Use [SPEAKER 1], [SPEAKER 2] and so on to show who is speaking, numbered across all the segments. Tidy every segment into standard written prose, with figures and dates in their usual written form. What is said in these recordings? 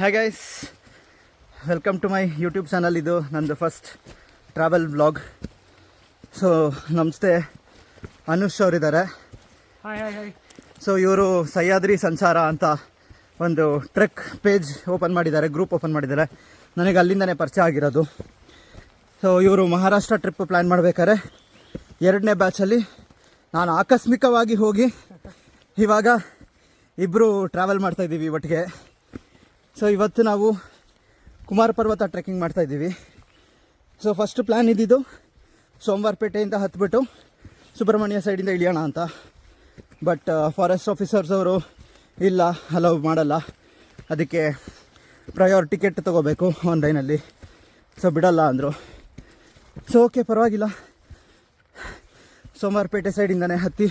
[SPEAKER 1] Hi guys, welcome to my YouTube channel. ಇದು ನಂದು first travel vlog. So ನಮಸ್ತೆ, ಅನುಷ್ ಅವರಿದ್ದಾರೆ.
[SPEAKER 2] Hi hi hi.
[SPEAKER 1] ಸೊ ಇವರು ಸಹ್ಯಾದ್ರಿ ಸಂಚಾರ ಅಂತ ಒಂದು ಟ್ರೆಕ್ ಪೇಜ್ ಓಪನ್ ಮಾಡಿದ್ದಾರೆ, ಗ್ರೂಪ್ ಓಪನ್ ಮಾಡಿದ್ದಾರೆ. ನನಗೆ ಅಲ್ಲಿಂದನೇ ಪರಿಚಯ ಆಗಿರೋದು. ಸೊ ಇವರು ಮಹಾರಾಷ್ಟ್ರ ಟ್ರಿಪ್ ಪ್ಲ್ಯಾನ್ ಮಾಡಬೇಕಾದ್ರೆ 2ನೇ ಬ್ಯಾಚಲ್ಲಿ ನಾನು ಆಕಸ್ಮಿಕವಾಗಿ ಹೋಗಿ ಇವಾಗ ಇಬ್ಬರು ಟ್ರಾವೆಲ್ ಮಾಡ್ತಾಯಿದ್ದೀವಿ ಒಟ್ಟಿಗೆ. ಸೊ ಇವತ್ತು ನಾವು ಕುಮಾರ ಪರ್ವತ ಟ್ರೆಕ್ಕಿಂಗ್ ಮಾಡ್ತಾಯಿದ್ದೀವಿ. ಸೊ ಫಸ್ಟ್ ಪ್ಲ್ಯಾನ್ ಇದ್ದಿದ್ದು ಸೋಮವಾರಪೇಟೆಯಿಂದ ಹತ್ಬಿಟ್ಟು ಸುಬ್ರಹ್ಮಣ್ಯ ಸೈಡಿಂದ ಇಳಿಯೋಣ ಅಂತ. ಬಟ್ ಫಾರೆಸ್ಟ್ ಆಫೀಸರ್ಸ್ ಅವರು ಇಲ್ಲ, ಅಲೌ ಮಾಡಲ್ಲ, ಅದಕ್ಕೆ ಪ್ರಯಾರ್ ಟಿಕೆಟ್ ತೊಗೋಬೇಕು ಆನ್ಲೈನಲ್ಲಿ. ಸೊ ಬಿಡಲ್ಲ ಅಂದರು. ಸೊ ಓಕೆ, ಪರವಾಗಿಲ್ಲ, ಸೋಮವಾರಪೇಟೆ ಸೈಡಿಂದನೇ ಹತ್ತಿ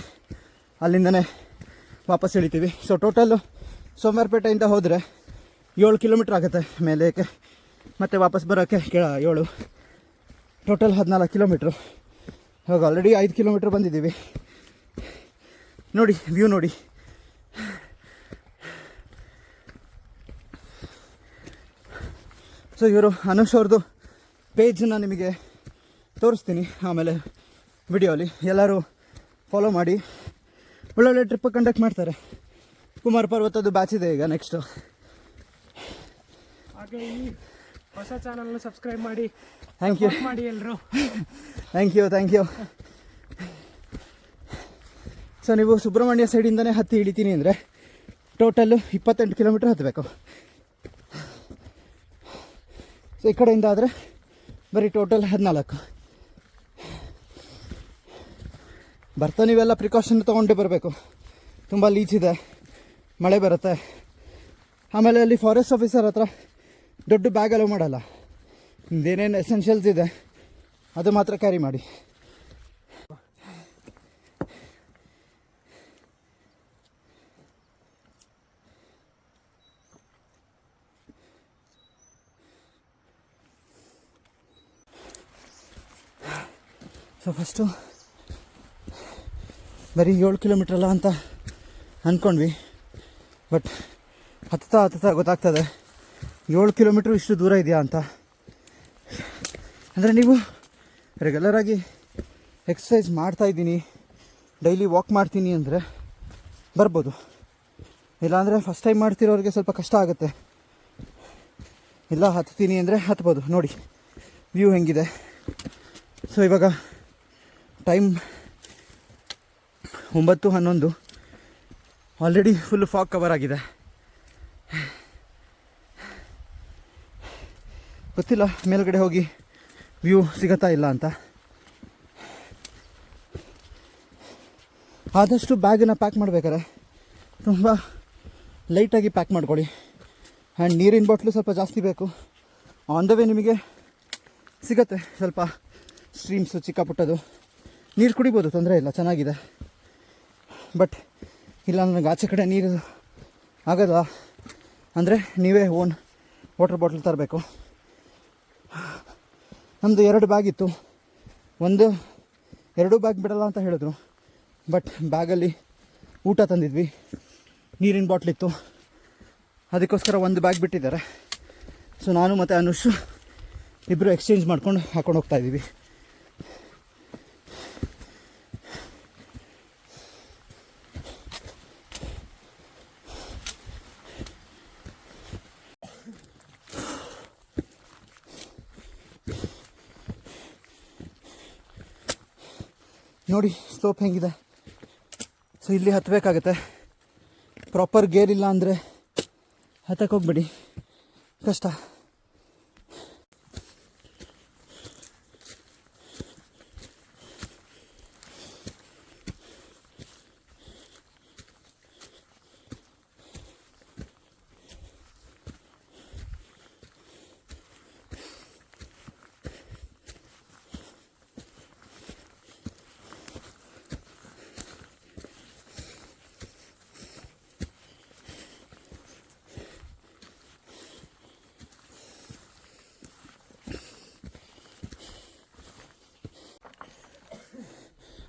[SPEAKER 1] ಅಲ್ಲಿಂದನೇ ವಾಪಸ್ ಇಳಿತೀವಿ. ಸೊ ಟೋಟಲ್ಲು ಸೋಮವಾರಪೇಟೆಯಿಂದ ಹೋದರೆ 7 ಕಿಲೋಮೀಟ್ರ್ ಆಗುತ್ತೆ ಮೇಲೇಕೆ, ಮತ್ತು ವಾಪಸ್ ಬರೋಕ್ಕೆ 7, ಟೋಟಲ್ 14 ಕಿಲೋಮೀಟ್ರು. ಇವಾಗ ಆಲ್ರೆಡಿ 5 ಕಿಲೋಮೀಟ್ರ್ ಬಂದಿದ್ದೀವಿ. ನೋಡಿ ವ್ಯೂ ನೋಡಿ. ಸೊ ಇವರು ಅನುಷ್ ಅವ್ರದ್ದು ಪೇಜನ್ನ ನಿಮಗೆ ತೋರಿಸ್ತೀನಿ ಆಮೇಲೆ ವಿಡಿಯೋಲಿ. ಎಲ್ಲರೂ ಫಾಲೋ ಮಾಡಿ, ಒಳ್ಳೊಳ್ಳೆ ಟ್ರಿಪ್ ಕಂಡಕ್ಟ್ ಮಾಡ್ತಾರೆ. ಕುಮಾರ ಪರ್ವತದ್ದು ಬ್ಯಾಚ್ ಇದೆ ಈಗ ನೆಕ್ಸ್ಟು.
[SPEAKER 2] ಹಾಗೆ ಈ ಹೊಸ ಚಾನಲ್ನ ಸಬ್ಸ್ಕ್ರೈಬ್ ಮಾಡಿ,
[SPEAKER 1] ಥ್ಯಾಂಕ್ ಯು
[SPEAKER 2] ಮಾಡಿ ಎಲ್ಲರೂ.
[SPEAKER 1] Thank you. ಸೊ ನೀವು ಸುಬ್ರಹ್ಮಣ್ಯ ಸೈಡಿಂದನೇ ಹತ್ತಿ ಇಳಿತೀನಿ ಅಂದರೆ ಟೋಟಲ್ಲು 28 ಕಿಲೋಮೀಟ್ರ್ ಹತ್ತಬೇಕು. ಸೊ ಈ ಕಡೆಯಿಂದ ಆದರೆ ಬರೀ ಟೋಟಲ್ 14. ಬರ್ತಾ ನೀವೆಲ್ಲ ಪ್ರಿಕಾಷನ್ ತೊಗೊಂಡು ಬರಬೇಕು. ತುಂಬ ಲೀಚ್ ಇದೆ, ಮಳೆ ಬರುತ್ತೆ. ಆಮೇಲೆ ಅಲ್ಲಿ ಫಾರೆಸ್ಟ್ ಆಫೀಸರ್ ಹತ್ರ ದೊಡ್ಡ ಬ್ಯಾಗ್ ಅಲೋ ಮಾಡಲ್ಲ. ಏನೇನು ಎಸೆನ್ಷಿಯಲ್ಸ್ ಇದೆ ಅದು ಮಾತ್ರ ಕ್ಯಾರಿ ಮಾಡಿ. ಸೊ ಫಸ್ಟು ಬರೀ 7 ಕಿಲೋಮೀಟ್ರ್ ಅಲ್ಲ ಅಂತ ಅಂದ್ಕೊಂಡ್ವಿ. ಬಟ್ ಹತ್ತುತ್ತಾ ಗೊತ್ತಾಗ್ತದೆ 7 ಕಿಲೋಮೀಟ್ರ್ ಇಷ್ಟು ದೂರ ಇದೆಯಾ ಅಂತ. ಅಂದರೆ ನೀವು ರೆಗ್ಯುಲರಾಗಿ ಎಕ್ಸಸೈಸ್ ಮಾಡ್ತಾಯಿದ್ದೀನಿ, ಡೈಲಿ ವಾಕ್ ಮಾಡ್ತೀನಿ ಅಂದರೆ ಬರ್ಬೋದು. ಇಲ್ಲಾಂದರೆ ಫಸ್ಟ್ ಟೈಮ್ ಮಾಡ್ತಿರೋರಿಗೆ ಸ್ವಲ್ಪ ಕಷ್ಟ ಆಗುತ್ತೆ. ಇಲ್ಲ ಹತ್ತೀನಿ ಅಂದರೆ ಹತ್ಬೋದು. ನೋಡಿ ವ್ಯೂ ಹೆಂಗಿದೆ. ಸೊ ಇವಾಗ time 9:11. Already full fog cover ಆಗಿದೆ. ಗೊತ್ತಿಲ್ಲ ಮೇಲ್ಗಡೆ ಹೋಗಿ ವ್ಯೂ ಸಿಗತ್ತಾ ಇಲ್ಲ ಅಂತ. ಆದಷ್ಟು ಬ್ಯಾಗನ್ನು ಪ್ಯಾಕ್ ಮಾಡಬೇಕಾದ್ರೆ ತುಂಬ ಲೈಟಾಗಿ ಪ್ಯಾಕ್ ಮಾಡ್ಕೊಳ್ಳಿ. ಆ್ಯಂಡ್ ನೀರಿನ ಬಾಟ್ಲು ಸ್ವಲ್ಪ ಜಾಸ್ತಿ ಬೇಕು. ಆನ್ ದ ವೇ ನಿಮಗೆ ಸಿಗತ್ತೆ ಸ್ವಲ್ಪ ಸ್ಟ್ರೀಮ್ಸು, ಚಿಕ್ಕ ಪುಟ್ಟದು ನೀರು ಕುಡಿಬೋದು, ತೊಂದರೆ ಇಲ್ಲ, ಚೆನ್ನಾಗಿದೆ. ಬಟ್ ಇಲ್ಲ ನನಗೆ ಆಚೆ ಕಡೆ ನೀರು ಆಗೋಲ್ಲ ಅಂದರೆ ನೀವೇ ಓನ್ ವಾಟರ್ ಬಾಟ್ಲ್ ತರಬೇಕು. ನಮ್ಮದು 2 ಬ್ಯಾಗ್ ಇತ್ತು. 2 ಬ್ಯಾಗ್ ಬಿಡಲ್ಲ ಅಂತ ಹೇಳಿದ್ರು. ಬಟ್ ಬ್ಯಾಗಲ್ಲಿ ಊಟ ತಂದಿದ್ವಿ, ನೀರಿನ ಬಾಟ್ಲಿತ್ತು, ಅದಕ್ಕೋಸ್ಕರ 1 ಬ್ಯಾಗ್ ಬಿಟ್ಟಿದ್ದಾರೆ. ಸೊ ನಾನು ಮತ್ತು ಅನುಷ್ ಇಬ್ಬರು ಎಕ್ಸ್ಚೇಂಜ್ ಮಾಡ್ಕೊಂಡು ಹಾಕೊಂಡು ಹೋಗ್ತಾಯಿದ್ದೀವಿ. ನೋಡಿ ಸ್ಲೋಪ್ ಹೆಂಗಿದೆ. ಸೊ ಇಲ್ಲಿ ಹತ್ತಬೇಕಾಗತ್ತೆ. ಪ್ರಾಪರ್ ಗೇರ್ ಇಲ್ಲ ಅಂದರೆ ಹತ್ತಕ್ಕೆ ಹೋಗ್ಬೇಡಿ, ಕಷ್ಟ.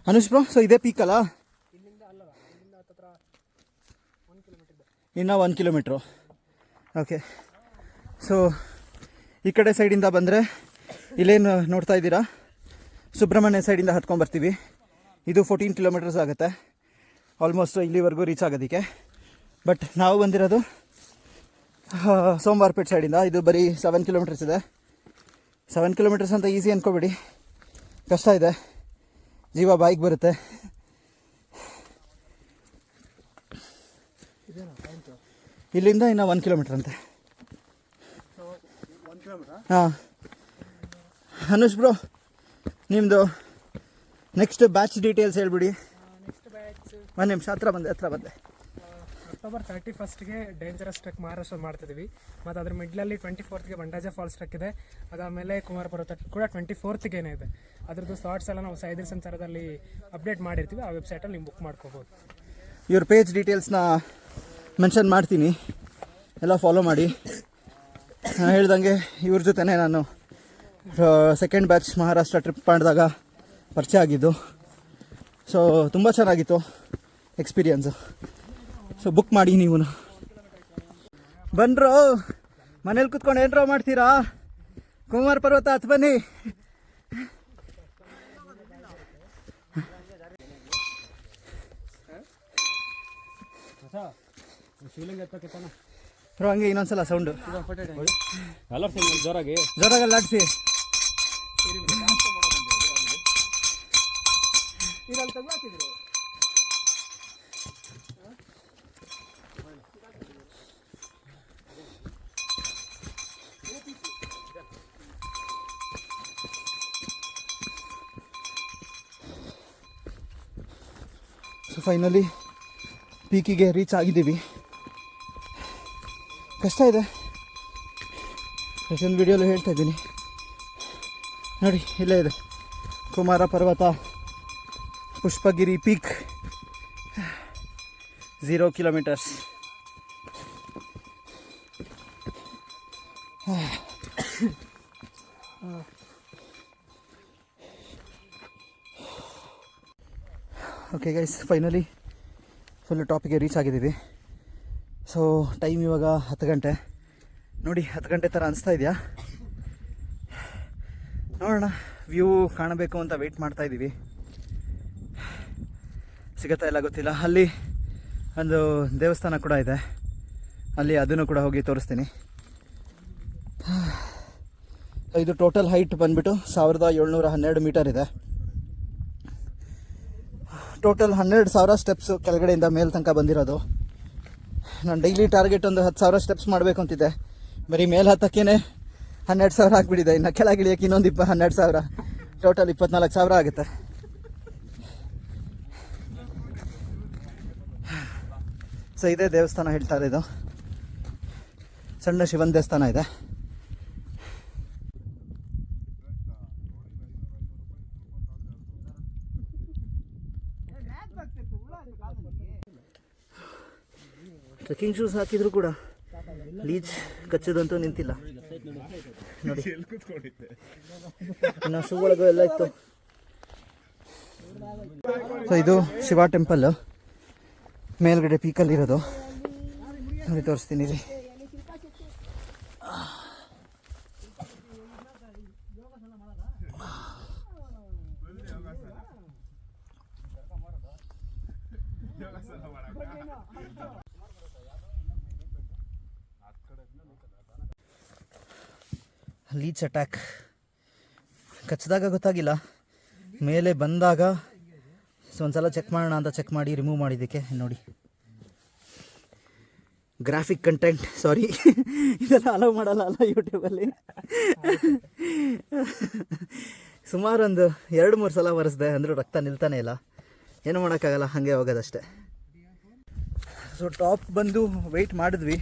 [SPEAKER 1] ಅನುಷ್ ಬ್ರೋ, ಸೊ ಇದೇ ಪೀಕ್ ಅಲ್ಲ? ಇನ್ನು 1 ಕಿಲೋಮೀಟ್ರು. ಓಕೆ, ಸೊ ಈ ಕಡೆ ಸೈಡಿಂದ ಬಂದರೆ ಇಲ್ಲೇನು ನೋಡ್ತಾ ಇದ್ದೀರಾ, ಸುಬ್ರಹ್ಮಣ್ಯ ಸೈಡಿಂದ ಹತ್ಕೊಂಡ್ಬರ್ತೀವಿ. ಇದು 14 ಕಿಲೋಮೀಟರ್ಸ್ ಆಗುತ್ತೆ ಆಲ್ಮೋಸ್ಟ್ ಇಲ್ಲಿವರೆಗೂ ರೀಚ್ ಆಗೋದಕ್ಕೆ. ಬಟ್ ನಾವು ಬಂದಿರೋದು ಸೋಮವಾರಪೇಟೆ ಸೈಡಿಂದ. ಇದು ಬರೀ 7 ಕಿಲೋಮೀಟರ್ಸ್ ಇದೆ. 7 ಕಿಲೋಮೀಟರ್ಸ್ ಅಂತ ಈಸಿ ಅಂದ್ಕೊಬೇಡಿ, ಕಷ್ಟ ಇದೆ, ಜೀವ ಬಾಯಿಗೆ ಬರುತ್ತೆ. ಇಲ್ಲಿಂದ ಇನ್ನು 1 ಕಿಲೋಮೀಟರ್ ಅಂತೆ. ಹಾಂ ಅನುಷ್ ಬ್ರೋ, ನಿಮ್ಮದು ನೆಕ್ಸ್ಟ್ ಬ್ಯಾಚ್ ಡೀಟೇಲ್ಸ್ ಹೇಳ್ಬಿಡಿ.
[SPEAKER 2] ನೆಕ್ಸ್ಟ್ ಬ್ಯಾಚ್
[SPEAKER 1] ಒಂದು ನಿಮಿಷ, ಹತ್ರ ಬಂದೆ.
[SPEAKER 2] ಅಕ್ಟೋಬರ್ 31ಗೆ ಡೇಂಜರಸ್ ಟ್ರೆಕ್ ಮಹಾರಾಷ್ಟ್ರ ಮಾಡ್ತಿದ್ದೀವಿ. ಮತ್ತು ಅದ್ರ ಮಿಡ್ಲಲ್ಲಿ 24ಗೆ ಬಂಡಾಜ ಫಾಲ್ಸ್ ಟ್ರೆಕ್ ಇದೆ. ಅದಾದಮೇಲೆ ಕುಮಾರ ಪರ್ವತ ಕೂಡ 24ಗೆ ಇದೆ. ಅದ್ರದ್ದು ಸ್ಲಾಟ್ಸ್ ಎಲ್ಲ ನಾವು ಸಹ್ಯಾದ್ರಿ ಸಂಚಾರದಲ್ಲಿ ಅಪ್ಡೇಟ್ ಮಾಡಿರ್ತೀವಿ. ಆ ವೆಬ್ಸೈಟಲ್ಲಿ ನೀವು ಬುಕ್ ಮಾಡ್ಕೋಬೋದು.
[SPEAKER 1] ಇವ್ರ ಪೇಜ್ ಡೀಟೇಲ್ಸ್ನ ಮೆನ್ಷನ್ ಮಾಡ್ತೀನಿ, ಎಲ್ಲ ಫಾಲೋ ಮಾಡಿ. ನಾನು ಹೇಳ್ದಂಗೆ ಇವ್ರ ಜೊತೆನೇ ನಾನು ಸೆಕೆಂಡ್ ಬ್ಯಾಚ್ ಮಹಾರಾಷ್ಟ್ರ ಟ್ರಿಪ್ ಮಾಡಿದಾಗ ಪರಿಚಯ ಆಗಿದ್ದು. ಸೊ ತುಂಬ ಚೆನ್ನಾಗಿತ್ತು ಎಕ್ಸ್ಪೀರಿಯನ್ಸು. ಸೊ ಬುಕ್ ಮಾಡಿ ನೀವು. ಬನ್ರೋ, ಮನೇಲಿ ಕೂತ್ಕೊಂಡು ಏನರೋ ಮಾಡ್ತೀರಾ? ಕುಮಾರ ಪರ್ವತ ಹತ್ತು ಬನ್ನಿ. ಬ್ರೋ ಹಂಗೆ ಇನ್ನೊಂದ್ಸಲ ಸೌಂಡು ಜೋರಾಗಿ ಆಡಿಸಿ. ಸೊ ಫೈನಲಿ ಪೀಕಿಗೆ ರೀಚ್ ಆಗಿದ್ದೀವಿ. ಕಷ್ಟ ಇದೆ, ಪ್ರತಿಯೊಂದು ವಿಡಿಯೋಲು ಹೇಳ್ತಾ ಇದ್ದೀನಿ. ನೋಡಿ ಇಲ್ಲೇ ಇದೆ Kumara Parvata, Pushpagiri peak, 0 kilometres. Okay guys, finally full ಟಾಪಿಗೆ ರೀಚ್ ಆಗಿದ್ದೀವಿ. ಸೊ ಟೈಮ್ ಇವಾಗ 10 ಗಂಟೆ. ನೋಡಿ 10 ಗಂಟೆ ಥರ ಅನಿಸ್ತಾ ಇದೆಯಾ? ನೋಡೋಣ, ವ್ಯೂ ಕಾಣಬೇಕು ಅಂತ ವೆಯ್ಟ್ ಮಾಡ್ತಾಯಿದ್ದೀವಿ. ಸಿಗುತ್ತಾ ಇಲ್ಲ ಗೊತ್ತಿಲ್ಲ. ಅಲ್ಲಿ ಒಂದು ದೇವಸ್ಥಾನ ಕೂಡ ಇದೆ, ಅಲ್ಲಿ ಅದನ್ನು ಕೂಡ ಹೋಗಿ ತೋರಿಸ್ತೀನಿ. ಇದು ಟೋಟಲ್ ಹೈಟ್ ಬಂದುಬಿಟ್ಟು 1712 ಮೀಟರ್ ಇದೆ. ಟೋಟಲ್ 12,000 ಸ್ಟೆಪ್ಸು ಕೆಳಗಡೆಯಿಂದ ಮೇಲ್ ತನಕ ಬಂದಿರೋದು. ನಾನು ಡೈಲಿ ಟಾರ್ಗೆಟ್ ಒಂದು 10,000 ಸ್ಟೆಪ್ಸ್ ಮಾಡಬೇಕು ಅಂತಿದ್ದೆ. ಬರೀ ಮೇಲೆ ಹತ್ತಕ್ಕೇ 12,000 ಆಗಿಬಿಟ್ಟಿದೆ. ಇನ್ನು ಕೆಳಗಿಳಿಯೋಕೆ ಇನ್ನೊಂದು 12,000, ಟೋಟಲ್ 24,000 ಆಗುತ್ತೆ. ಸೊ ಇದೇ ದೇವಸ್ಥಾನ ಹೇಳ್ತಾ ಇರೋದು. ಸಣ್ಣ ಶಿವನ ದೇವಸ್ಥಾನ ಇದೆ. ಟ್ರೆಕ್ಕಿಂಗ್ ಶೂಸ್ ಹಾಕಿದ್ರು ಕೂಡ ಲೀಚ್ ಕಚ್ಚದಂತೂ ನಿಂತಿಲ್ಲ ನೋಡಿ. ಇನ್ನು ಶೂ ಒಳಗೂ ಎಲ್ಲ ಇತ್ತು. ಸೊ ಇದು ಶಿವ ಟೆಂಪಲ್ ಮೇಲ್ಗಡೆ ಪೀಕಲ್ಲಿರೋದು. ನೋಡಿ ತೋರಿಸ್ತೀನಿ ರೀ. ಲೀಚ್ ಅಟ್ಯಾಕ್ ಕಚ್ಚಿದಾಗ ಗೊತ್ತಾಗಿಲ್ಲ, ಮೇಲೆ ಬಂದಾಗ ಸೊ ಒಂದ್ಸಲ ಚೆಕ್ ಮಾಡೋಣ ಅಂತ ಚೆಕ್ ಮಾಡಿ ರಿಮೂವ್ ಮಾಡಿದ್ದಕ್ಕೆ ನೋಡಿ. ಗ್ರಾಫಿಕ್ ಕಂಟೆಂಟ್, ಸಾರಿ ಇದೆಲ್ಲ ಅಲೋ ಮಾಡಲ್ಲ ಅಲ್ಲ ಯೂಟ್ಯೂಬಲ್ಲಿ. ಸುಮಾರು ಒಂದು 2-3 ಸಲ ಒರೆಸ್ದೆ, ಅಂದರೂ ರಕ್ತ ನಿಲ್ತಾನೆ ಇಲ್ಲ. ಏನು ಮಾಡೋಕ್ಕಾಗಲ್ಲ, ಹಾಗೆ ಹೋಗೋದಷ್ಟೆ. ಸೊ ಟಾಪ್ ಬಂದು ವೆಯ್ಟ್ ಮಾಡಿದ್ವಿ.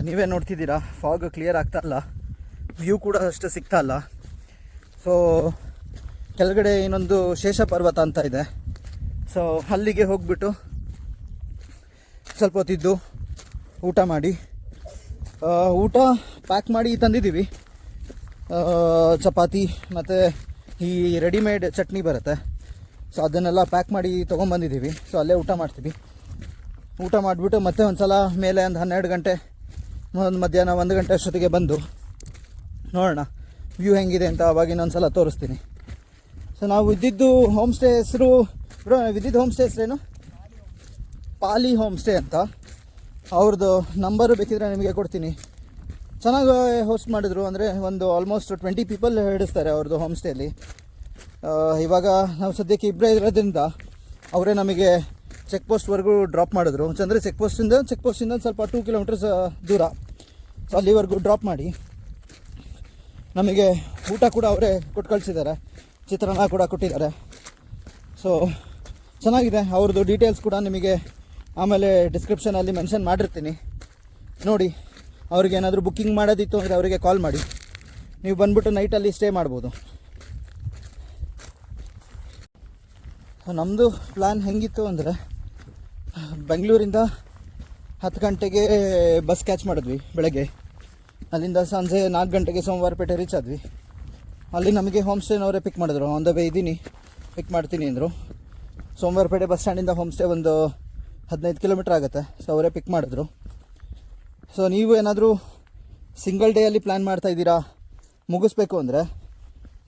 [SPEAKER 1] ನೀವೇ ನೋಡ್ತಿದ್ದೀರಾ, ಫಾಗ್ ಕ್ಲಿಯರ್ ಆಗ್ತಾ ಇಲ್ಲ, ವ್ಯೂ ಕೂಡ ಅಷ್ಟು ಸಿಗ್ತಾ ಇಲ್ಲ. ಸೊ ಕೆಳಗಡೆ ಇನ್ನೊಂದು ಶೇಷ ಪರ್ವತ ಅಂತ ಇದೆ. ಸೊ ಅಲ್ಲಿಗೆ ಹೋಗ್ಬಿಟ್ಟು ಸ್ವಲ್ಪ ಹೊತ್ತಿದ್ದು ಊಟ ಮಾಡಿ, ಊಟ ಪ್ಯಾಕ್ ಮಾಡಿ ತಂದಿದ್ದೀವಿ. ಚಪಾತಿ ಮತ್ತು ಈ ರೆಡಿಮೇಡ್ ಚಟ್ನಿ ಬರುತ್ತೆ, ಸೊ ಅದನ್ನೆಲ್ಲ ಪ್ಯಾಕ್ ಮಾಡಿ ತೊಗೊಂಬಂದಿದ್ದೀವಿ. ಸೊ ಅಲ್ಲೇ ಊಟ ಮಾಡ್ತೀವಿ. ಊಟ ಮಾಡಿಬಿಟ್ಟು ಮತ್ತೆ ಒಂದು ಸಲ ಮೇಲೆ ಒಂದು 12 ಗಂಟೆ ಒಂದು ಮಧ್ಯಾಹ್ನ 1 ಗಂಟೆ ಅಷ್ಟೊತ್ತಿಗೆ ಬಂದು ನೋಡೋಣ ವ್ಯೂ ಹೆಂಗಿದೆ ಅಂತ ಅವಾಗ ಇನ್ನೊಂದು ಸಲ ತೋರಿಸ್ತೀನಿ. ಸೊ ನಾವು ಇದ್ದಿದ್ದು ಹೋಮ್ ಸ್ಟೇ ಹೆಸರು ಇದ್ದಿದ್ದು ಹೋಮ್ ಸ್ಟೇ ಹೆಸರೇನು ಪಾಲಿ ಹೋಮ್ ಸ್ಟೇ ಅಂತ. ಅವ್ರದ್ದು ನಂಬರು ಬೇಕಿದ್ರೆ ನಿಮಗೆ ಕೊಡ್ತೀನಿ. ಚೆನ್ನಾಗಿ ಹೋಸ್ಟ್ ಮಾಡಿದ್ರು, ಅಂದರೆ ಒಂದು ಆಲ್ಮೋಸ್ಟ್ 20 ಪೀಪಲ್ ಹಿಡಿಸ್ತಾರೆ ಅವ್ರದ್ದು ಹೋಮ್ ಸ್ಟೇಲಿ. ಇವಾಗ ನಾವು ಸದ್ಯಕ್ಕೆ ಇಬ್ಬರೇ ಇರೋದ್ರಿಂದ ಅವರೇ ನಮಗೆ ಚೆಕ್ ಪೋಸ್ಟ್ವರೆಗೂ ಡ್ರಾಪ್ ಮಾಡಿದ್ರು. ಅಂದರೆ ಚೆಕ್ ಪೋಸ್ಟಿಂದ ಸ್ವಲ್ಪ 2 ಕಿಲೋಮೀಟರ್ಸ್ ದೂರ. ಸೊ ಅಲ್ಲಿವರೆಗೂ ಡ್ರಾಪ್ ಮಾಡಿ ನಮಗೆ ಊಟ ಕೂಡ ಅವರೇ ಕೊಟ್ಟು ಕಳಿಸಿದ್ದಾರೆ, ಚಿತ್ರಾನ್ನ ಕೂಡ ಕೊಟ್ಟಿದ್ದಾರೆ. ಸೊ ಚೆನ್ನಾಗಿದೆ. ಅವ್ರದ್ದು ಡೀಟೇಲ್ಸ್ ಕೂಡ ನಿಮಗೆ ಆಮೇಲೆ ಡಿಸ್ಕ್ರಿಪ್ಷನಲ್ಲಿ ಮೆನ್ಷನ್ ಮಾಡಿರ್ತೀನಿ, ನೋಡಿ. ಅವ್ರಿಗೇನಾದರೂ ಬುಕ್ಕಿಂಗ್ ಮಾಡೋದಿತ್ತು ಅಂದರೆ ಅವರಿಗೆ ಕಾಲ್ ಮಾಡಿ, ನೀವು ಬಂದ್ಬಿಟ್ಟು ನೈಟಲ್ಲಿ ಸ್ಟೇ ಮಾಡ್ಬೋದು. ನಮ್ಮದು ಪ್ಲ್ಯಾನ್ ಹೆಂಗಿತ್ತು ಅಂದರೆ ಬೆಂಗಳೂರಿಂದ 10 ಗಂಟೆಗೆ ಬಸ್ ಕ್ಯಾಚ್ ಮಾಡಿದ್ವಿ ಬೆಳಗ್ಗೆ. ಅಲ್ಲಿಂದ ಸಂಜೆ 4 ಗಂಟೆಗೆ ಸೋಮವಾರಪೇಟೆ ರೀಚ್ ಆದ್ವಿ. ಅಲ್ಲಿ ನಮಗೆ ಹೋಮ್ ಸ್ಟೇನವರೇ ಪಿಕ್ ಮಾಡಿದ್ರು. ಆನ್ ದ ವೇ ಇದ್ದೀನಿ, ಪಿಕ್ ಮಾಡ್ತೀನಿ ಅಂದರು. ಸೋಮವಾರಪೇಟೆ ಬಸ್ ಸ್ಟ್ಯಾಂಡಿಂದ ಹೋಮ್ ಸ್ಟೇ ಒಂದು 15 ಕಿಲೋಮೀಟ್ರ್ ಆಗುತ್ತೆ. ಸೊ ಅವರೇ ಪಿಕ್ ಮಾಡಿದ್ರು. ಸೊ ನೀವು ಏನಾದರೂ ಸಿಂಗಲ್ ಡೇಯಲ್ಲಿ ಪ್ಲ್ಯಾನ್ ಮಾಡ್ತಾಯಿದ್ದೀರಾ ಮುಗಿಸ್ಬೇಕು ಅಂದರೆ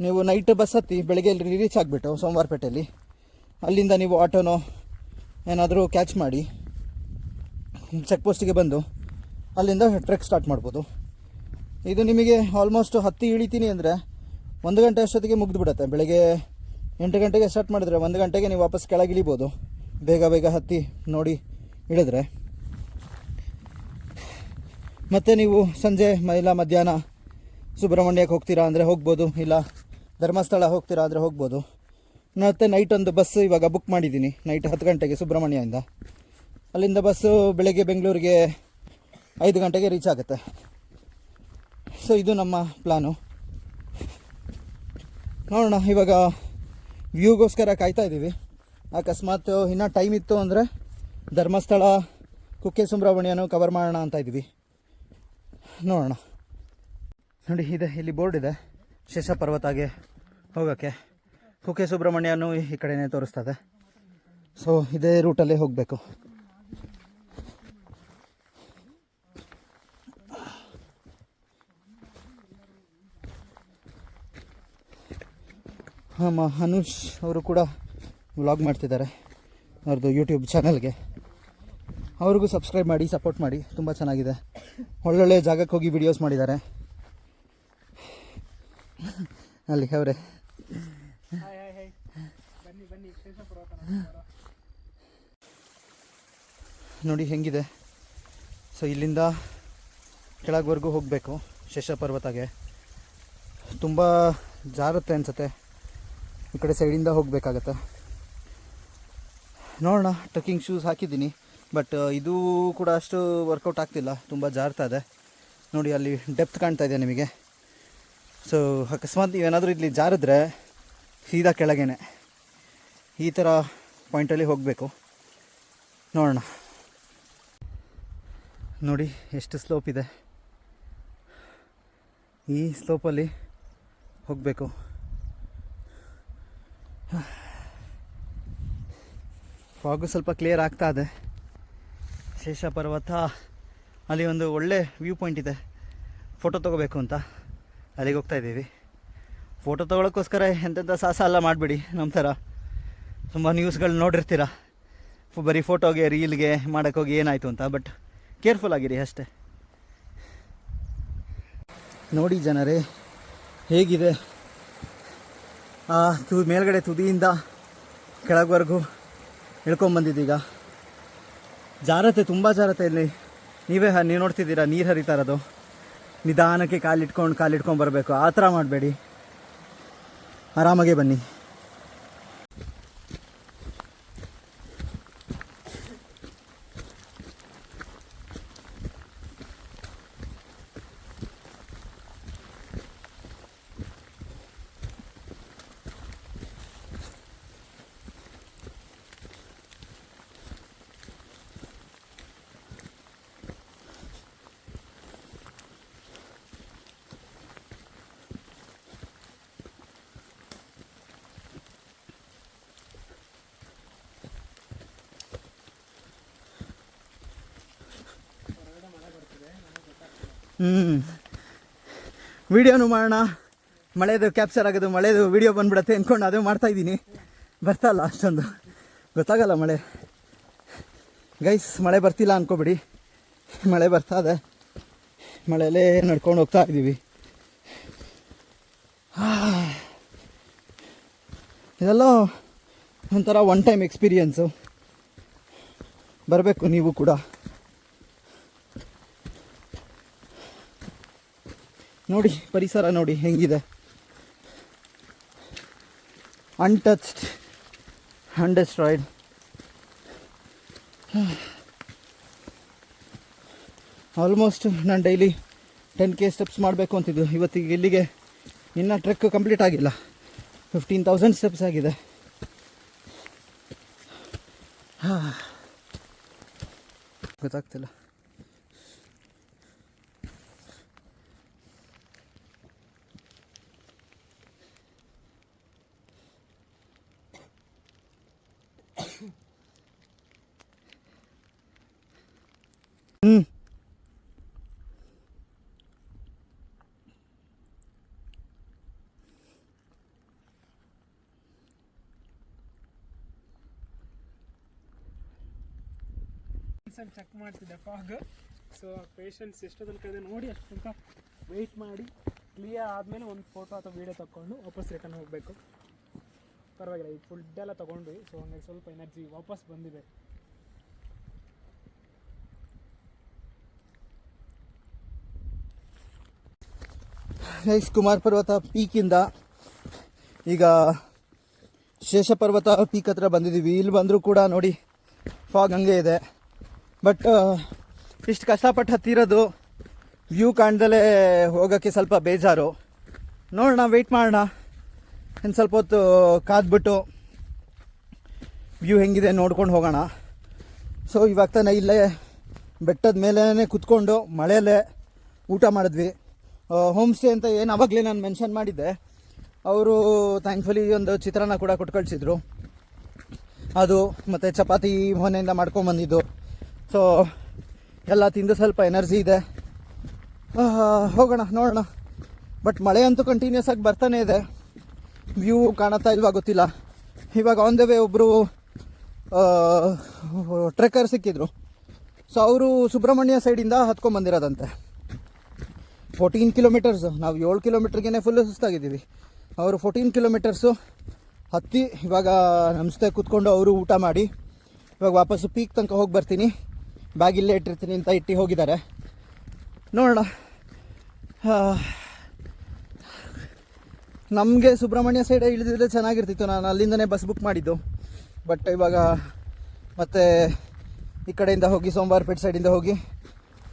[SPEAKER 1] ನೀವು ನೈಟ್ ಬಸ್ ಹತ್ತಿ ಬೆಳಗ್ಗೆ ರೀಚ್ ಆಗಿಬಿಟ್ಟು ಸೋಮವಾರಪೇಟೆಯಲ್ಲಿ ಅಲ್ಲಿಂದ ನೀವು ಆಟೋನೋ ಏನಾದರೂ ಕ್ಯಾಚ್ ಮಾಡಿ ಚೆಕ್ ಪೋಸ್ಟಿಗೆ ಬಂದು ಅಲ್ಲಿಂದ ಟ್ರೆಕ್ ಸ್ಟಾರ್ಟ್ ಮಾಡ್ಬೋದು. ಇದು ನಿಮಗೆ ಆಲ್ಮೋಸ್ಟ್ ಹತ್ತಿ ಇಳಿತೀನಿ ಅಂದರೆ 1 ಗಂಟೆ ಅಷ್ಟೊತ್ತಿಗೆ ಮುಗಿದ್ಬಿಡುತ್ತೆ. ಬೆಳಗ್ಗೆ 8 ಗಂಟೆಗೆ ಸ್ಟಾರ್ಟ್ ಮಾಡಿದ್ರೆ 1 ಗಂಟೆಗೆ ನೀವು ವಾಪಸ್ ಕೆಳಗೆ ಇಳಿಬೋದು, ಬೇಗ ಹತ್ತಿ ನೋಡಿ ಇಳಿದ್ರೆ. ಮತ್ತು ನೀವು ಸಂಜೆ ಇಲ್ಲ ಮಧ್ಯಾಹ್ನ ಸುಬ್ರಹ್ಮಣ್ಯಕ್ಕೆ ಹೋಗ್ತೀರಾ ಅಂದರೆ ಹೋಗ್ಬೋದು, ಇಲ್ಲ ಧರ್ಮಸ್ಥಳ ಹೋಗ್ತೀರಾ ಅಂದರೆ ಹೋಗ್ಬೋದು. ಮತ್ತು ನೈಟ್ ಒಂದು ಬಸ್ ಇವಾಗ ಬುಕ್ ಮಾಡಿದ್ದೀನಿ, ನೈಟ್ 10 ಗಂಟೆಗೆ ಸುಬ್ರಹ್ಮಣ್ಯದಿಂದ. ಅಲ್ಲಿಂದ ಬಸ್ಸು ಬೆಳಗ್ಗೆ ಬೆಂಗಳೂರಿಗೆ 5 ಗಂಟೆಗೆ ರೀಚ್ ಆಗುತ್ತೆ. ಸೊ ಇದು ನಮ್ಮ ಪ್ಲ್ಯಾನು. ನೋಡೋಣ, ಇವಾಗ ವ್ಯೂಗೋಸ್ಕರ ಕಾಯ್ತಾ ಇದ್ದೀವಿ. ಅಕಸ್ಮಾತ್ ಇನ್ನೂ ಟೈಮ್ ಇತ್ತು ಅಂದರೆ ಧರ್ಮಸ್ಥಳ, ಕುಕ್ಕೆ ಸುಬ್ರಹ್ಮಣ್ಯನೂ ಕವರ್ ಮಾಡೋಣ ಅಂತ ಇದ್ದೀವಿ. ನೋಡೋಣ. ನೋಡಿ, ಇಲ್ಲಿ ಬೋರ್ಡ್ ಇದೆ ಶೇಷ ಪರ್ವತಗೆ ಹೋಗೋಕ್ಕೆ. ಕುಕ್ಕೆ ಸುಬ್ರಹ್ಮಣ್ಯನೂ ಈ ಕಡೆನೇ ತೋರಿಸ್ತದೆ. ಸೊ ಇದೇ ರೂಟಲ್ಲೇ ಹೋಗಬೇಕು. ಹಾಂ, ಅನುಷ್ ಅವರು ಕೂಡ ವ್ಲಾಗ್ ಮಾಡ್ತಿದ್ದಾರೆ ಅವ್ರದ್ದು ಯೂಟ್ಯೂಬ್ ಚಾನಲ್ಗೆ. ಅವ್ರಿಗೂ ಸಬ್ಸ್ಕ್ರೈಬ್ ಮಾಡಿ, ಸಪೋರ್ಟ್ ಮಾಡಿ. ತುಂಬ ಚೆನ್ನಾಗಿದೆ, ಒಳ್ಳೊಳ್ಳೆ ಜಾಗಕ್ಕೆ ಹೋಗಿ ವಿಡಿಯೋಸ್ ಮಾಡಿದ್ದಾರೆ. ಅಲ್ಲಿ ಅವರೇ ನೋಡಿ ಹೆಂಗಿದೆ. ಸೊ ಇಲ್ಲಿಂದ ಕೆಳಗವರೆಗೂ ಹೋಗಬೇಕು ಶೇಷ ಪರ್ವತಗೆ. ತುಂಬ ಜಾರುತ್ತೆ ಅನಿಸುತ್ತೆ, ಈ ಕಡೆ ಸೈಡಿಂದ ಹೋಗಬೇಕಾಗತ್ತೆ. ನೋಡೋಣ, ಟ್ರೆಕ್ಕಿಂಗ್ ಶೂಸ್ ಹಾಕಿದ್ದೀನಿ, ಬಟ್ ಇದು ಕೂಡ ಅಷ್ಟು ವರ್ಕೌಟ್ ಆಗ್ತಿಲ್ಲ, ತುಂಬ ಜಾರ್ತಾ ಇದೆ. ನೋಡಿ ಅಲ್ಲಿ ಡೆಪ್ತ್ ಕಾಣ್ತಾ ಇದೆ ನಿಮಗೆ. ಸೊ ಅಕಸ್ಮಾತ್ ನೀವೇನಾದರೂ ಇಲ್ಲಿ ಜಾರಿದ್ರೆ ಸೀದಾ ಕೆಳಗೇನೆ ಈ ಥರ ಪಾಯಿಂಟಲ್ಲಿ ಹೋಗಬೇಕು. ನೋಡೋಣ. ನೋಡಿ ಎಷ್ಟು ಸ್ಲೋಪ್ ಇದೆ, ಈ ಸ್ಲೋಪಲ್ಲಿ ಹೋಗಬೇಕು. ಫಾಗು ಸ್ವಲ್ಪ ಕ್ಲಿಯರ್ ಆಗ್ತಾ ಇದೆ. ಶೇಷ ಪರ್ವತ, ಅಲ್ಲಿ ಒಂದು ಒಳ್ಳೆ ವ್ಯೂ ಪಾಯಿಂಟ್ ಇದೆ, ಫೋಟೋ ತೊಗೋಬೇಕು ಅಂತ ಅಲ್ಲಿಗೆ ಹೋಗ್ತಾ ಇದ್ದೀವಿ. ಫೋಟೋ ತೊಗೊಳಕ್ಕೋಸ್ಕರ ಎಂತೆಂಥ ಸಾಹಸ ಎಲ್ಲ ಮಾಡಿಬಿಡಿ. ನಮ್ಮ ಥರ ತುಂಬ ನ್ಯೂಸ್ಗಳು ನೋಡಿರ್ತೀರ, ಬರೀ ಫೋಟೋಗೆ ರೀಲ್ಗೆ ಮಾಡೋಕ್ಕೋಗಿ ಏನಾಯಿತು ಅಂತ. ಬಟ್ ಕೇರ್ಫುಲ್ ಆಗಿರಿ ಅಷ್ಟೇ. ನೋಡಿ ಜನರೇ ಹೇಗಿದೆ ಮೇಲ್ಗಡೆ ತುದಿಯಿಂದ ಕೆಳಗವರೆಗೂ ಇಳ್ಕೊಂಬಂದಿದ್ದೀಗ. ಜಾರತ್ತೆ, ತುಂಬ ಜಾರತ್ತೆ. ಇಲ್ಲಿ ನೀವು ನೋಡ್ತಿದ್ದೀರಾ ನೀರು ಹರಿತಾ ಇರೋದು. ನಿಧಾನಕ್ಕೆ ಕಾಲಿಟ್ಕೊಂಡು ಬರಬೇಕು, ಆ ಥರ ಮಾಡಬೇಡಿ, ಆರಾಮಾಗೆ ಬನ್ನಿ. ವಿಡಿಯೋನು ಮಾಡೋಣ, ಮಳೆದು ಕ್ಯಾಪ್ಚರ್ ಆಗೋದು, ಮಳೆದು ವಿಡಿಯೋ ಬಂದ್ಬಿಡತ್ತೆ ಅಂದ್ಕೊಂಡು ಅದೇ ಮಾಡ್ತಾಯಿದ್ದೀನಿ. ಬರ್ತಲ್ಲ ಅಷ್ಟೊಂದು ಗೊತ್ತಾಗಲ್ಲ ಮಳೆ. ಗೈಸ್ ಮಳೆ ಬರ್ತಿಲ್ಲ ಅಂದ್ಕೊಬಿಡಿ, ಮಳೆ ಬರ್ತಾ ಇದೆ. ಮಳೆಯಲ್ಲೇ ನಡ್ಕೊಂಡು ಹೋಗ್ತಾ ಇದ್ದೀವಿ. ಇದೆಲ್ಲ ಒಂಥರ ಒನ್ ಟೈಮ್ ಎಕ್ಸ್ಪೀರಿಯನ್ಸು. ಬರಬೇಕು ನೀವು ಕೂಡ. ನೋಡಿ ಪರಿಸರ ನೋಡಿ ಹೆಂಗಿದೆ, ಅನ್ಟಚ್ಡ್, ಅನ್ಡಿಸ್ಟ್ರಾಯ್ಡ್. ಆಲ್ಮೋಸ್ಟ್ ನಾನು ಡೈಲಿ 10K ಸ್ಟೆಪ್ಸ್ ಮಾಡಬೇಕು ಅಂತಿದ್ದು. ಇವತ್ತಿಗೆ ಇಲ್ಲಿಗೆ ಇನ್ನೂ ಟ್ರೆಕ್ ಕಂಪ್ಲೀಟ್ ಆಗಿಲ್ಲ, 15,000 ಸ್ಟೆಪ್ಸ್ ಆಗಿದೆ. ಗೊತ್ತಾಗ್ತಿಲ್ಲ.
[SPEAKER 2] ಚೆಕ್ ಮಾಡ್ತಿದ್ದೆ ಫಾಗ್. ಸೊ ಪೇಷನ್ಸ್ ಎಷ್ಟು ತನಕ ಇದೆ ನೋಡಿ, ಅಷ್ಟು ತನಕ ವೆಯ್ಟ್ ಮಾಡಿ ಕ್ಲಿಯರ್ ಆದಮೇಲೆ ಒಂದು ಫೋಟೋ ಅಥವಾ ವೀಡಿಯೋ ತಗೊಂಡು ವಾಪಸ್ ರಿಟರ್ನ್ ಹೋಗಬೇಕು. ಪರವಾಗಿಲ್ಲ, ಈ ಫುಡ್ ಎಲ್ಲ ತೊಗೊಂಡ್ವಿ. ಸೊ ಹಂಗಾಗಿ ಸ್ವಲ್ಪ ಎನರ್ಜಿ ವಾಪಸ್ ಬಂದಿದೆ.
[SPEAKER 1] ಗೈಸ್ ಕುಮಾರ್ ಪರ್ವತ ಪೀಕಿಂದ ಈಗ ಶೇಷ ಪರ್ವತ ಪೀಕ್ ಹತ್ರ ಬಂದಿದ್ದೀವಿ. ಇಲ್ಲಿ ಬಂದರೂ ಕೂಡ ನೋಡಿ ಫಾಗ್ ಹಂಗೆ ಇದೆ. ಬಟ್ ಇಷ್ಟು ಕಷ್ಟಪಟ್ಟು ಹತ್ತಿರೋದು ವ್ಯೂ ಕಾಣ್ದಲೇ ಹೋಗೋಕ್ಕೆ ಸ್ವಲ್ಪ ಬೇಜಾರು. ನೋಡೋಣ, ವೆಯ್ಟ್ ಮಾಡೋಣ, ಇನ್ನು ಸ್ವಲ್ಪ ಹೊತ್ತು ಕಾದ್ಬಿಟ್ಟು ವ್ಯೂ ಹೆಂಗಿದೆ ನೋಡ್ಕೊಂಡು ಹೋಗೋಣ. ಸೊ ಇವಾಗ ತಾನೇ ಇಲ್ಲೇ ಬೆಟ್ಟದ ಮೇಲೇ ಕುತ್ಕೊಂಡು ಮಳೆಯಲ್ಲೇ ಊಟ ಮಾಡಿದ್ವಿ. ಹೋಮ್ ಸ್ಟೇ ಅಂತ ಏನು ಆವಾಗಲೇ ನಾನು ಮೆನ್ಷನ್ ಮಾಡಿದ್ದೆ, ಅವರು ಥ್ಯಾಂಕ್ಫುಲಿ ಒಂದು ಚಿತ್ರಾನ್ನ ಕೂಡ ಕೊಟ್ಟು ಕಳಿಸಿದ್ರು. ಅದು ಮತ್ತು ಚಪಾತಿ ಮನೆಯಿಂದ ಮಾಡ್ಕೊಂಬಂದಿದ್ದು. ಸೊ ಎಲ್ಲ ತಿಂದು ಸ್ವಲ್ಪ ಎನರ್ಜಿ ಇದೆ. ಹೋಗೋಣ, ನೋಡೋಣ. ಬಟ್ ಮಳೆ ಅಂತೂ ಕಂಟಿನ್ಯೂಸ್ ಆಗಿ ಬರ್ತಾನೆ ಇದೆ. ವ್ಯೂ ಕಾಣುತ್ತಾ ಇಲ್ವಾ ಗೊತ್ತಿಲ್ಲ. ಇವಾಗ ಆನ್ ದ ವೇ ಒಬ್ಬರು ಟ್ರೆಕ್ಕರ್ ಸಿಕ್ಕಿದ್ರು. ಸೊ ಅವರು ಸುಬ್ರಹ್ಮಣ್ಯ ಸೈಡಿಂದ ಹತ್ಕೊಂಡ್ಬಂದಿರೋದಂತೆ. 14 ಕಿಲೋಮೀಟರ್ಸು, ನಾವು 7 ಕಿಲೋಮೀಟ್ರಿಗೇ ಫುಲ್ಲು ಸುಸ್ತಾಗಿದ್ದೀವಿ. ಅವರು 14 ಕಿಲೋಮೀಟರ್ಸು ಹತ್ತಿ ಇವಾಗ ನಮಸ್ತೆ ಕೂತ್ಕೊಂಡು ಅವರು ಊಟ ಮಾಡಿ ಇವಾಗ ವಾಪಸ್ಸು ಪೀಕ್ ತನಕ ಹೋಗಿ ಬರ್ತೀನಿ. ಬ್ಯಾಗ್ ಇಲ್ಲೇ ಇಟ್ಟಿರ್ತೀನಿ ಅಂತ ಇಟ್ಟು ಹೋಗಿದ್ದಾರೆ. ನೋಡೋಣ. ನಮಗೆ ಸುಬ್ರಹ್ಮಣ್ಯ ಸೈಡ್ ಇಳಿದಿದ್ರೆ ಚೆನ್ನಾಗಿರ್ತಿತ್ತು. ನಾನು ಅಲ್ಲಿಂದನೇ ಬಸ್ ಬುಕ್ ಮಾಡಿದ್ದು. ಬಟ್ ಇವಾಗ ಮತ್ತೆ ಈ ಕಡೆಯಿಂದ ಹೋಗಿ ಸೋಮವಾರಪೇಟೆ ಸೈಡಿಂದ ಹೋಗಿ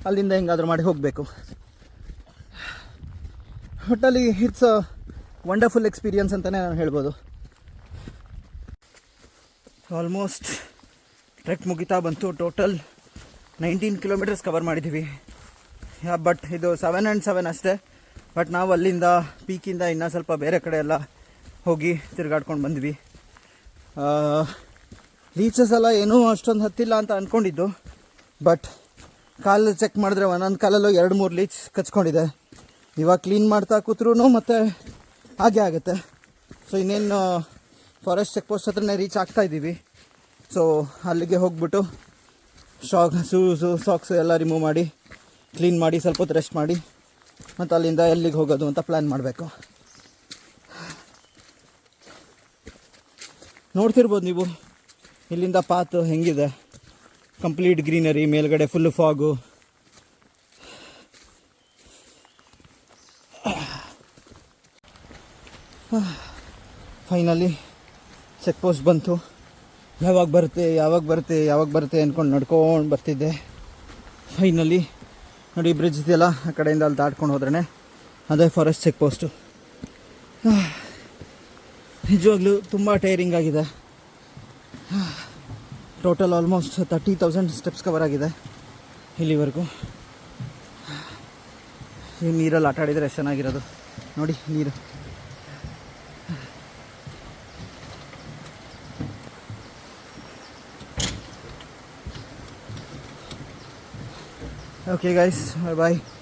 [SPEAKER 1] ಅಲ್ಲಿಂದ ಹೆಂಗಾದರೂ ಮಾಡಿ ಹೋಗಬೇಕು. ಒಟ್ಟಲ್ಲಿ ಇಟ್ಸ್ ವಂಡರ್ಫುಲ್ ಎಕ್ಸ್ಪೀರಿಯನ್ಸ್ ಅಂತಲೇ ನಾನು ಹೇಳ್ಬೋದು. ಆಲ್ಮೋಸ್ಟ್ ಟ್ರೆಕ್ ಮುಗಿತಾ ಬಂತು. ಟೋಟಲ್ 19 ಕಿಲೋಮೀಟರ್ಸ್ ಕವರ್ ಮಾಡಿದ್ದೀವಿ. ಬಟ್ ಇದು 7 and 7 ಅಷ್ಟೇ. ಬಟ್ ನಾವು ಅಲ್ಲಿಂದ ಪೀಕಿಂದ ಇನ್ನೂ ಸ್ವಲ್ಪ ಬೇರೆ ಕಡೆ ಎಲ್ಲ ಹೋಗಿ ತಿರುಗಾಡ್ಕೊಂಡು ಬಂದ್ವಿ. ರೀಚಸ್ ಎಲ್ಲ ಏನೂ ಅಷ್ಟೊಂದು ಹತ್ತಿಲ್ಲ ಅಂತ ಅಂದ್ಕೊಂಡಿದ್ದು. ಬಟ್ ಕಾಲು ಚೆಕ್ ಮಾಡಿದ್ರೆ ಒಂದೊಂದು ಕಾಲಲ್ಲೂ 2-3 ಲೀಚ್ ಕಚ್ಕೊಂಡಿದೆ. ಇವಾಗ ಕ್ಲೀನ್ ಮಾಡ್ತಾ ಕೂತ್ರೂ ಮತ್ತೆ ಹಾಗೆ ಆಗುತ್ತೆ. ಸೊ ಇನ್ನೇನು ಫಾರೆಸ್ಟ್ ಚೆಕ್ ಪೋಸ್ಟ್ ಹತ್ರನೇ ರೀಚ್ ಆಗ್ತಾ ಇದ್ದೀವಿ. ಸೊ ಅಲ್ಲಿಗೆ ಹೋಗ್ಬಿಟ್ಟು ಶೂಸು ಸಾಕ್ಸು ಎಲ್ಲ ರಿಮೂವ್ ಮಾಡಿ ಕ್ಲೀನ್ ಮಾಡಿ ಸ್ವಲ್ಪ ಹೊತ್ತು ರೆಸ್ಟ್ ಮಾಡಿ ಮತ್ತು ಅಲ್ಲಿಂದ ಎಲ್ಲಿಗೆ ಹೋಗೋದು ಅಂತ ಪ್ಲ್ಯಾನ್ ಮಾಡಬೇಕು. ನೋಡ್ತಿರ್ಬೋದು ನೀವು ಇಲ್ಲಿಂದ ಪಾತ್ ಹೆಂಗಿದೆ, ಕಂಪ್ಲೀಟ್ ಗ್ರೀನರಿ, ಮೇಲ್ಗಡೆ full fog. Finally check post ಬಂತು. ಯಾವಾಗ ಬರುತ್ತೆ ಅಂದ್ಕೊಂಡು ನಡ್ಕೊಂಡು ಬರ್ತಿದ್ದೆ. ಫೈನಲಿ ನೋಡಿ ಬ್ರಿಡ್ಜ್ ಇದೆಯಲ್ಲ, ಆ ಕಡೆಯಿಂದ ಅಲ್ಲಿ ದಾಟ್ಕೊಂಡು ಹೋದ್ರೇ ಅದೇ ಫಾರೆಸ್ಟ್ ಚೆಕ್ ಪೋಸ್ಟು. ನಿಜವಾಗ್ಲೂ ತುಂಬ ಟೈರಿಂಗ್ ಆಗಿದೆ. ಟೋಟಲ್ ಆಲ್ಮೋಸ್ಟ್ 30,000 ಸ್ಟೆಪ್ಸ್ ಕವರ್ ಆಗಿದೆ ಇಲ್ಲಿವರೆಗೂ. ಈ ನೀರಲ್ಲಿ ಆಟ ಆಡಿದರೆ ಎಷ್ಟು ಚೆನ್ನಾಗಿರೋದು ನೋಡಿ ನೀರು. Okay guys, bye bye.